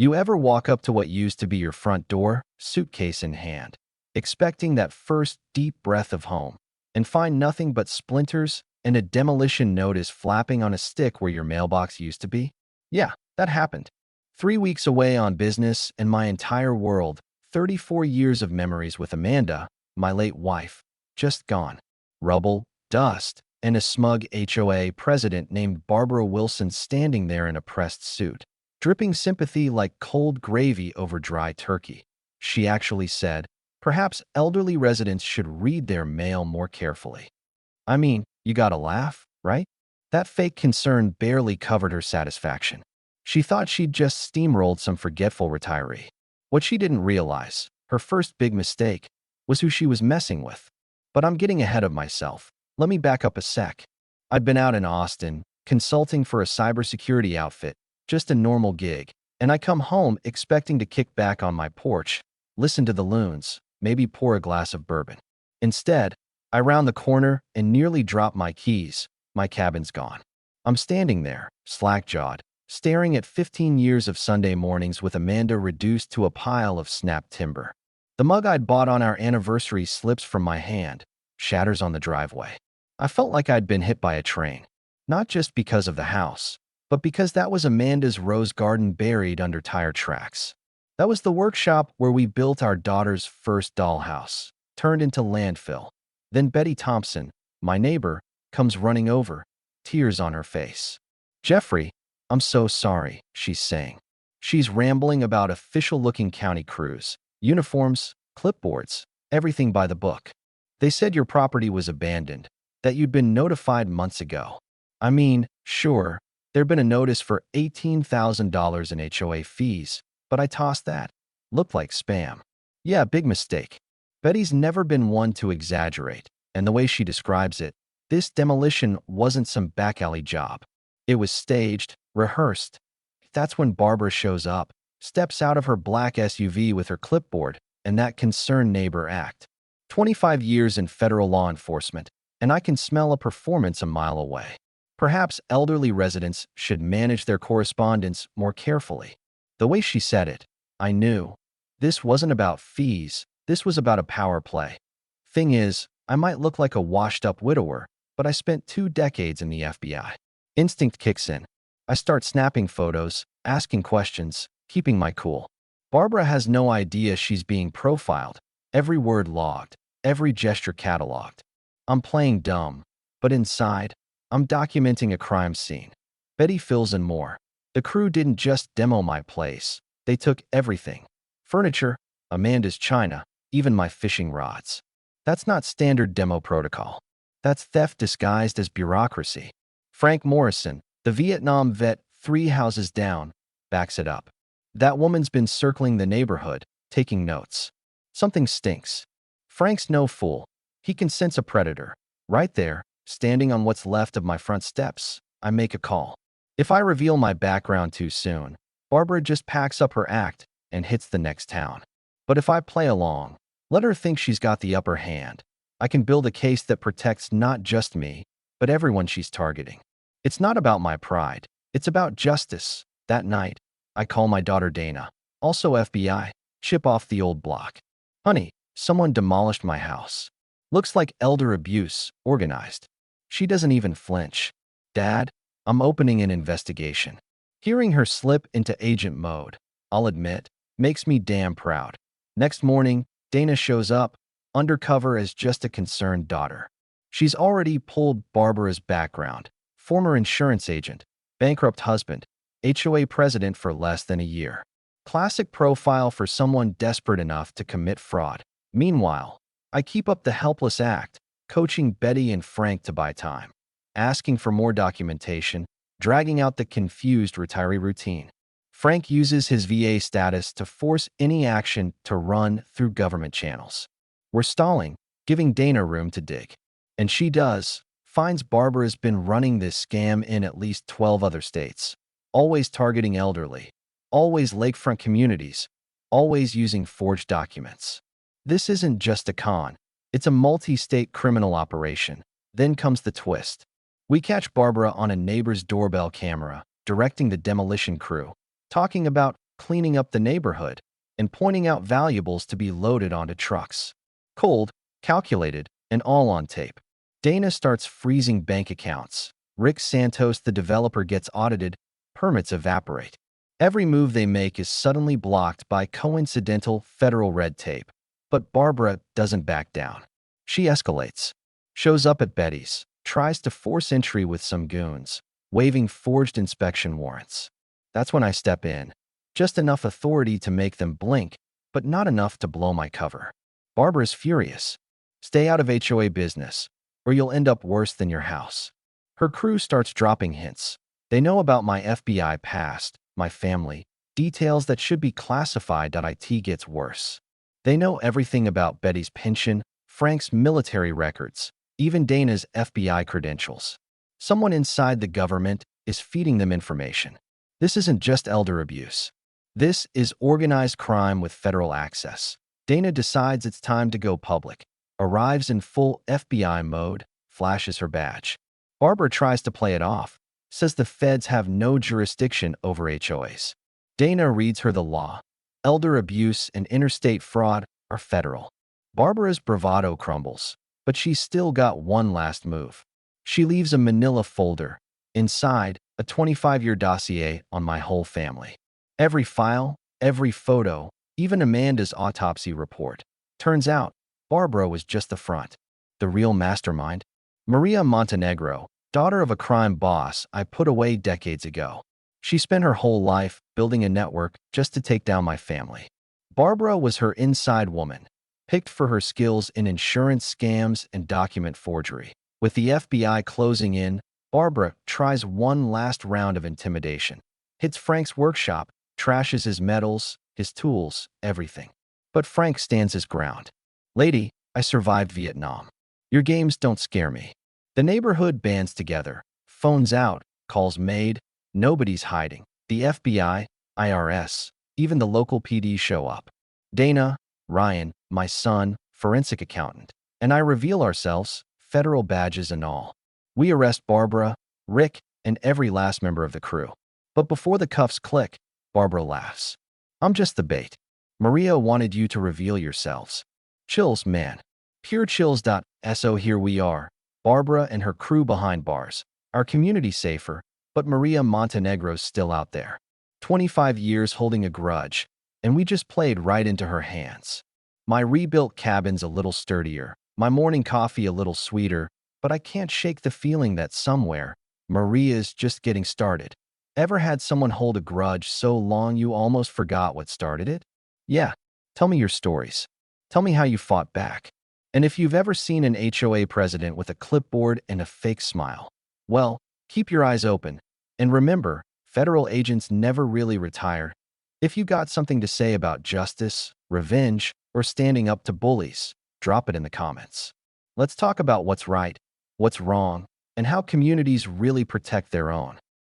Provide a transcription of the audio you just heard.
You ever walk up to what used to be your front door, suitcase in hand, expecting that first deep breath of home, and find nothing but splinters and a demolition notice flapping on a stick where your mailbox used to be? Yeah, that happened. 3 weeks away on business and my entire world, 34 years of memories with Amanda, my late wife, just gone. Rubble, dust, and a smug HOA president named Barbara Wilson standing there in a pressed suit, dripping sympathy like cold gravy over dry turkey. She actually said, perhaps elderly residents should read their mail more carefully. I mean, you gotta laugh, right? That fake concern barely covered her satisfaction. She thought she'd just steamrolled some forgetful retiree. What she didn't realize, her first big mistake, was who she was messing with. But I'm getting ahead of myself. Let me back up a sec. I'd been out in Austin, consulting for a cybersecurity outfit, just a normal gig, and I come home expecting to kick back on my porch, listen to the loons, maybe pour a glass of bourbon. Instead, I round the corner and nearly drop my keys. My cabin's gone. I'm standing there, slack-jawed, staring at 15 years of Sunday mornings with Amanda reduced to a pile of snapped timber. The mug I'd bought on our anniversary slips from my hand, shatters on the driveway. I felt like I'd been hit by a train, not just because of the house, but because that was Amanda's rose garden buried under tire tracks. That was the workshop where we built our daughter's first dollhouse, turned into landfill. Then Betty Thompson, my neighbor, comes running over, tears on her face. "Jeffrey, I'm so sorry," she's saying. She's rambling about official-looking county crews, uniforms, clipboards, everything by the book. "They said your property was abandoned, that you'd been notified months ago. I mean, sure, there'd been a notice for $18,000 in HOA fees, but I tossed that. Looked like spam. Yeah, big mistake." Betty's never been one to exaggerate, and the way she describes it, this demolition wasn't some back-alley job. It was staged, rehearsed. That's when Barbara shows up, steps out of her black SUV with her clipboard, and that concerned neighbor act. 25 years in federal law enforcement, and I can smell a performance a mile away. Perhaps elderly residents should manage their correspondence more carefully. The way she said it, I knew. This wasn't about fees. This was about a power play. Thing is, I might look like a washed-up widower, but I spent 2 decades in the FBI. Instinct kicks in. I start snapping photos, asking questions, keeping my cool. Barbara has no idea she's being profiled, every word logged, every gesture cataloged. I'm playing dumb, but inside, I'm documenting a crime scene. Betty fills in more. The crew didn't just demo my place. They took everything. Furniture, Amanda's china, even my fishing rods. That's not standard demo protocol. That's theft disguised as bureaucracy. Frank Morrison, the Vietnam vet 3 houses down, backs it up. That woman's been circling the neighborhood, taking notes. Something stinks. Frank's no fool. He can sense a predator. Right there, standing on what's left of my front steps, I make a call. If I reveal my background too soon, Barbara just packs up her act and hits the next town. But if I play along, let her think she's got the upper hand, I can build a case that protects not just me, but everyone she's targeting. It's not about my pride. It's about justice. That night, I call my daughter Dana, also FBI, chip off the old block. "Honey, someone demolished my house. Looks like elder abuse, organized." She doesn't even flinch. "Dad, I'm opening an investigation." Hearing her slip into agent mode, I'll admit, makes me damn proud. Next morning, Dana shows up, undercover as just a concerned daughter. She's already pulled Barbara's background: former insurance agent, bankrupt husband, HOA president for less than a year. Classic profile for someone desperate enough to commit fraud. Meanwhile, I keep up the helpless act, coaching Betty and Frank to buy time, asking for more documentation, dragging out the confused retiree routine. Frank uses his VA status to force any action to run through government channels. We're stalling, giving Dana room to dig. And she does, finds Barbara's been running this scam in at least 12 other states, always targeting elderly, always lakefront communities, always using forged documents. This isn't just a con, it's a multi-state criminal operation. Then comes the twist. We catch Barbara on a neighbor's doorbell camera, directing the demolition crew, talking about cleaning up the neighborhood, and pointing out valuables to be loaded onto trucks. Cold, calculated, and all on tape. Dana starts freezing bank accounts. Rick Santos, the developer, gets audited. Permits evaporate. Every move they make is suddenly blocked by coincidental federal red tape. But Barbara doesn't back down. She escalates. Shows up at Betty's. Tries to force entry with some goons, waving forged inspection warrants. That's when I step in. Just enough authority to make them blink, but not enough to blow my cover. Barbara's furious. Stay out of HOA business, or you'll end up worse than your house. Her crew starts dropping hints. They know about my FBI past, my family, details that should be classified. It gets worse. They know everything about Betty's pension, Frank's military records, even Dana's FBI credentials. Someone inside the government is feeding them information. This isn't just elder abuse. This is organized crime with federal access. Dana decides it's time to go public, arrives in full FBI mode, flashes her badge. Barbara tries to play it off, says the feds have no jurisdiction over HOAs. Dana reads her the law. Elder abuse and interstate fraud are federal. Barbara's bravado crumbles, but she's still got one last move. She leaves a manila folder. Inside, a 25-year dossier on my whole family. Every file, every photo, even Amanda's autopsy report. Turns out, Barbara was just the front. The real mastermind? Maria Montenegro, daughter of a crime boss I put away decades ago. She spent her whole life building a network just to take down my family. Barbara was her inside woman, picked for her skills in insurance scams and document forgery. With the FBI closing in, Barbara tries one last round of intimidation. Hits Frank's workshop, trashes his metals, his tools, everything. But Frank stands his ground. Lady, I survived Vietnam. Your games don't scare me. The neighborhood bands together. Phones out, calls made. Nobody's hiding. The FBI, IRS, even the local PD show up. Dana, Ryan, my son, forensic accountant, and I reveal ourselves, federal badges and all. We arrest Barbara, Rick, and every last member of the crew. But before the cuffs click, Barbara laughs. I'm just the bait. Maria wanted you to reveal yourselves. Chills, man. Pure chills. So here we are, Barbara and her crew behind bars. Our community safer, but Maria Montenegro's still out there. 25 years holding a grudge, and we just played right into her hands. My rebuilt cabin's a little sturdier, my morning coffee a little sweeter, but I can't shake the feeling that somewhere, Maria's just getting started. Ever had someone hold a grudge so long you almost forgot what started it? Yeah, tell me your stories. Tell me how you fought back. And if you've ever seen an HOA president with a clipboard and a fake smile, well, keep your eyes open. And remember, federal agents never really retire. If you got something to say about justice, revenge, or standing up to bullies, drop it in the comments. Let's talk about what's right, what's wrong, and how communities really protect their own.